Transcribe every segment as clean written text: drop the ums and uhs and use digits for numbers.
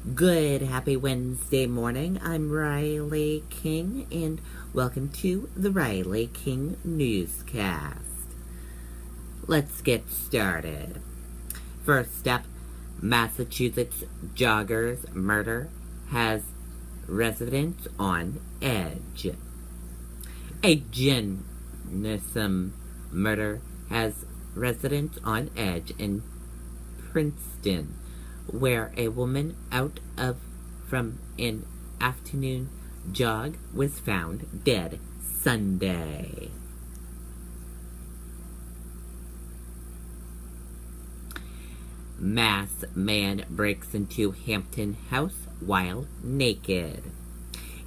Good, happy Wednesday morning. I'm Riley King, and welcome to the Riley King Newscast. Let's get started. First up, Massachusetts jogger's murder has residents on edge. A Jennison murder has residents on edge in Princeton, where a woman out from an afternoon jog was found dead Sunday. Mass man breaks into Hampton house while naked.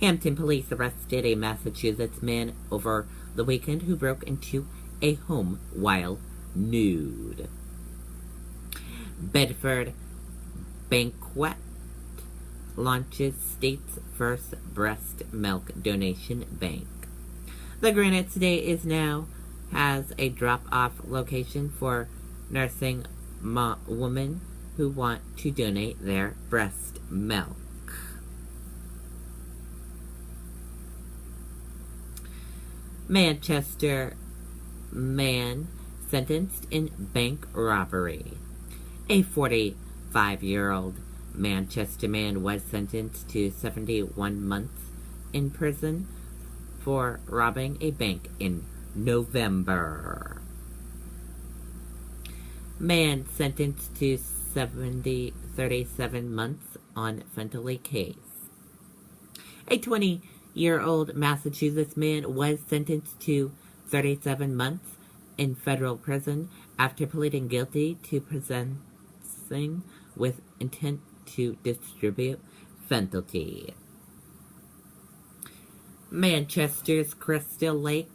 Hampton police arrested a Massachusetts man over the weekend who broke into a home while nude. Bedford Banquet launches state's first breast milk donation bank. The Granite State is now has a drop-off location for nursing women who want to donate their breast milk. Manchester man sentenced in bank robbery. A 45-year-old Manchester man was sentenced to 71 months in prison for robbing a bank in November. Man sentenced to 37 months on fentanyl case. A 20-year-old Massachusetts man was sentenced to 37 months in federal prison after pleading guilty to possessing with intent to distribute fentanyl. Manchester's Crystal Lake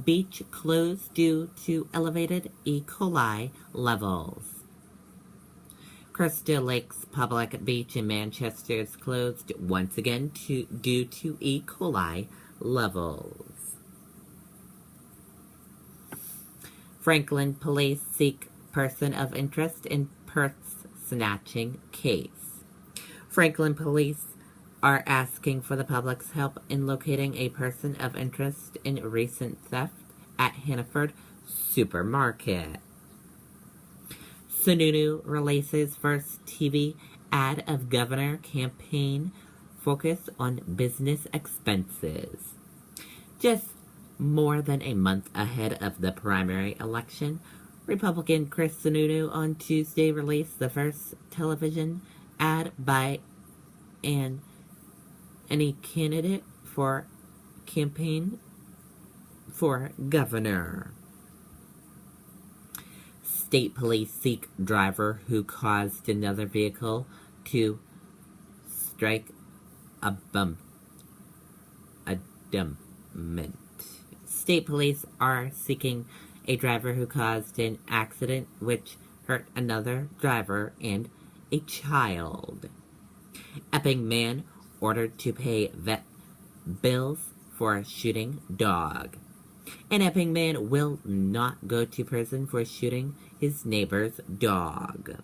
beach closed due to elevated E. coli levels. Crystal Lake's public beach in Manchester is closed once again due to E. coli levels. Franklin police seek person of interest in purse snatching case. Franklin police are asking for the public's help in locating a person of interest in recent theft at Hannaford Supermarket. Sununu releases first TV ad of governor campaign focus on business expenses. Just more than a month ahead of the primary election, Republican Chris Sununu on Tuesday released the first television ad by any candidate for campaign for governor. State police seek driver who caused another vehicle to strike a dumpment. State police are seeking a driver who caused an accident which hurt another driver and a child. Epping man ordered to pay vet bills for shooting dog. An Epping man will not go to prison for shooting his neighbor's dog.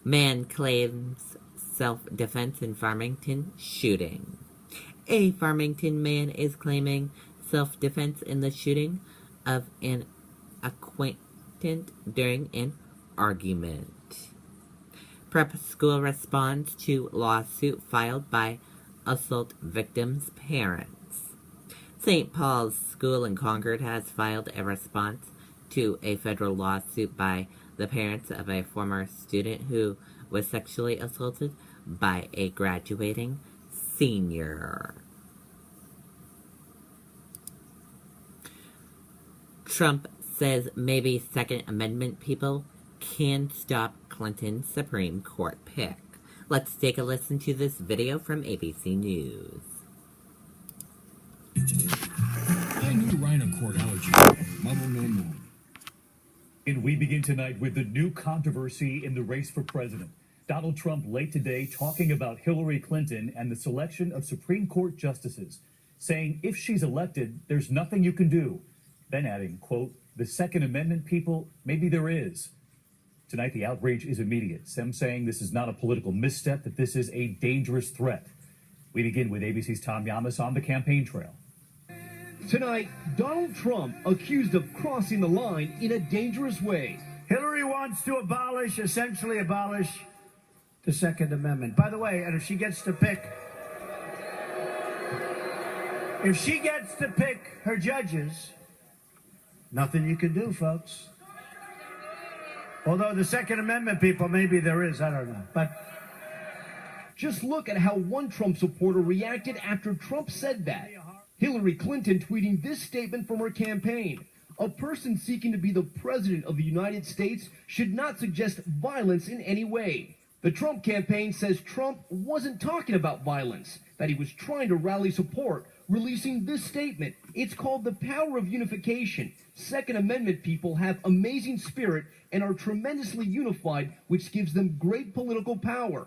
Man claims self-defense in Farmington shooting. A Farmington man is claiming self-defense in the shooting of an acquaintance during an argument. Prep school responds to lawsuit filed by assault victims' parents. St. Paul's School in Concord has filed a response to a federal lawsuit by the parents of a former student who was sexually assaulted by a graduating senior. Trump says maybe Second Amendment people can stop Clinton's Supreme Court pick. Let's take a listen to this video from ABC News. I knew rhino cord allergy. Mumble no more. And we begin tonight with the new controversy in the race for president. Donald Trump late today talking about Hillary Clinton and the selection of Supreme Court justices, saying if she's elected, there's nothing you can do. Then adding, quote, the Second Amendment people, maybe there is. Tonight, the outrage is immediate. Some saying this is not a political misstep, that this is a dangerous threat. We begin with ABC's Tom Yamas on the campaign trail. Tonight, Donald Trump accused of crossing the line in a dangerous way. Hillary wants to essentially abolish the Second Amendment. By the way, and if she gets to pick her judges, nothing you can do, folks. Although the Second Amendment people, maybe there is, I don't know. But just look at how one Trump supporter reacted after Trump said that. Hillary Clinton tweeting this statement from her campaign. A person seeking to be the president of the United States should not suggest violence in any way. The Trump campaign says Trump wasn't talking about violence, that he was trying to rally support, releasing this statement. It's called the power of unification. Second Amendment people have amazing spirit and are tremendously unified, which gives them great political power.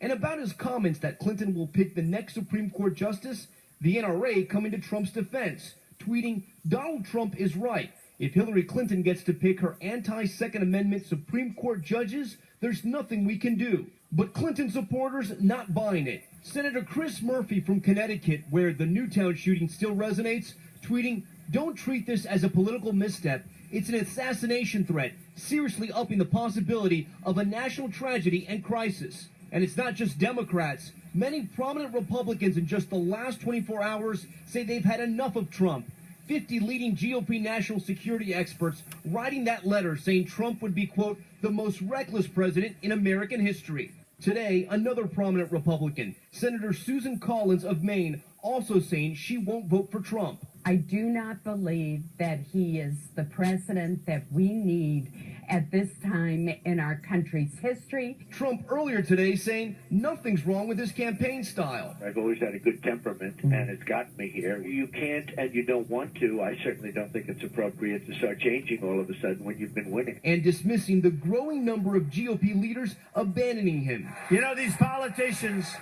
And about his comments that Clinton will pick the next Supreme Court justice, the NRA coming to Trump's defense, tweeting, Donald Trump is right. If Hillary Clinton gets to pick her anti-Second Amendment Supreme Court judges, there's nothing we can do. But Clinton supporters not buying it. Senator Chris Murphy from Connecticut, where the Newtown shooting still resonates, tweeting, don't treat this as a political misstep. It's an assassination threat, seriously upping the possibility of a national tragedy and crisis. And it's not just Democrats. Many prominent Republicans in just the last 24 hours say they've had enough of Trump. 50 leading GOP national security experts writing that letter saying Trump would be, quote, the most reckless president in American history. Today, another prominent Republican, Senator Susan Collins of Maine, also saying she won't vote for Trump. I do not believe that he is the president that we need at this time in our country's history. Trump earlier today saying nothing's wrong with his campaign style. I've always had a good temperament, and it's gotten me here. You can't and you don't want to. I certainly don't think it's appropriate to start changing all of a sudden when you've been winning. And dismissing the growing number of GOP leaders abandoning him. you know, these politicians,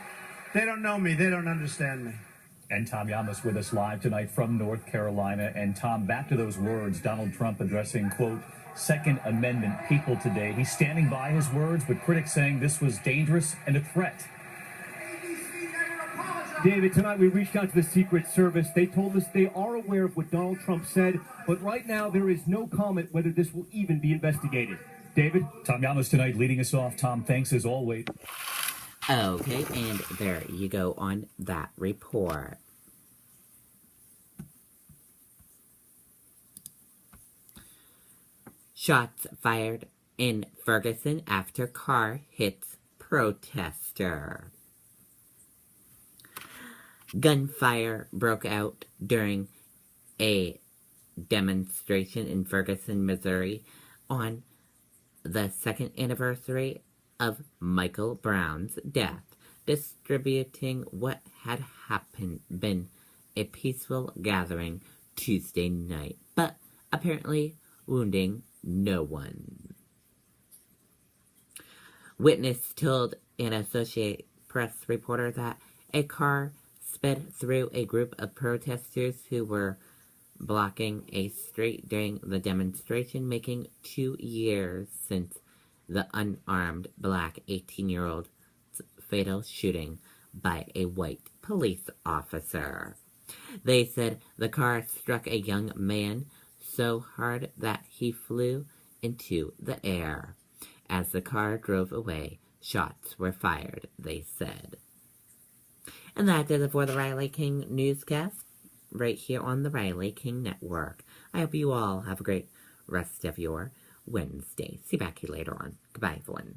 they don't know me. They don't understand me. And Tom Yamas with us live tonight from North Carolina. And Tom, back to those words, Donald Trump addressing, quote, Second Amendment people today. He's standing by his words, but critics saying this was dangerous and a threat. David, tonight we reached out to the Secret Service. They told us they are aware of what Donald Trump said, but right now there is no comment whether this will even be investigated. David? Tom Yamas tonight leading us off. Tom, thanks as always. Okay, and there you go on that report. Shots fired in Ferguson after car hits protester. Gunfire broke out during a demonstration in Ferguson, Missouri on the second anniversary of Michael Brown's death, distributing what had been a peaceful gathering Tuesday night, but apparently wounding no one. Witness told an Associated Press reporter that a car sped through a group of protesters who were blocking a street during the demonstration, making 2 years since the unarmed black 18-year-old's fatal shooting by a white police officer. They said the car struck a young man so hard that he flew into the air. As the car drove away, shots were fired, they said. And that does it for the Riley King Newscast, right here on the Riley King Network. I hope you all have a great rest of your Wednesday. See you back here later on. Goodbye, everyone.